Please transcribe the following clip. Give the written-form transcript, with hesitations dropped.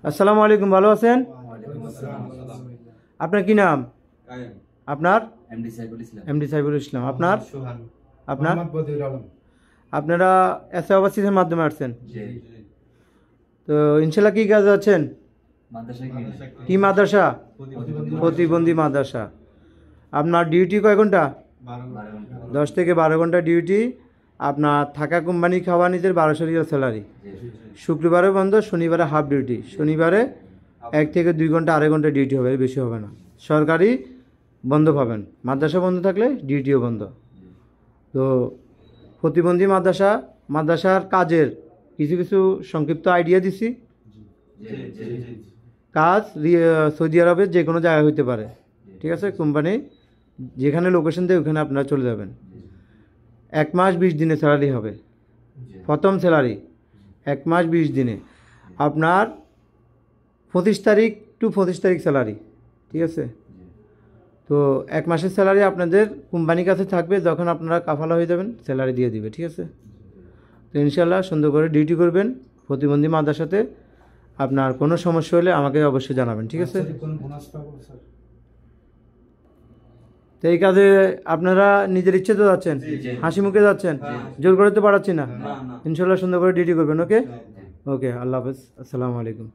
আসসালামু আলাইকুম, ভালো আছেন? আপনার কি নাম? আপনার? এমডি সাইফুল ইসলাম। আপনার? আপনার? আপনারা এসএ ওভারসিজের মাধ্যমে আসছেন? তো ইনশাল্লাহ কি কাজে আছেন? কি মাদ্রাসা? প্রতিবন্ধী মাদ্রাসা। আপনার ডিউটি কয় ঘন্টা? 10 থেকে 12 ঘন্টা ডিউটি। আপনার থাকা কোম্পানি, খাওয়া নিজের, 1200 রিয়াল স্যালারি। শুক্রবারে বন্ধ, শনিবারে হাফ ডিউটি। শনিবারে 1 থেকে 2 ঘন্টা, আড়াই ঘন্টা ডিউটি হবে, বেশি হবে না। সরকারি বন্ধ পাবেন। মাদ্রাসা বন্ধ থাকলে ডিউটিও বন্ধ। তো প্রতিবন্ধী মাদ্রাসার কাজের কিছু কিছু সংক্ষিপ্ত আইডিয়া দিছি। কাজ সৌদি আরবের যে কোনো জায়গায় হইতে পারে, ঠিক আছে? কোম্পানি যেখানে লোকেশন দেয় ওখানে আপনারা চলে যাবেন। 1 মাস 20 দিনে স্যালারি হবে। প্রথম স্যালারি 1 মাস 20 দিনে। আপনার 25 তারিখ টু 25 তারিখ স্যালারি, ঠিক আছে? তো 1 মাসের স্যালারি আপনাদের কোম্পানির কাছে থাকবে। যখন আপনারা কাফালা হয়ে যাবেন স্যালারি দিয়ে দিবে, ঠিক আছে? তো ইনশাল্লাহ সুন্দর করে ডিউটি করবেন প্রতিবন্ধী মাদ্রাসাতে। আপনার কোনো সমস্যা হলে আমাকে অবশ্যই জানাবেন, ঠিক আছে? তো এই কাজে আপনারা নিজের ইচ্ছে তো যাচ্ছেন, হাসি মুখে যাচ্ছেন, জোর করে তো পাঠাচ্ছি না। ইনশাল্লাহ সুন্দর করে ডিউটি করবেন। ওকে ওকে, আল্লাহ হাফেজ, আসসালামু আলাইকুম।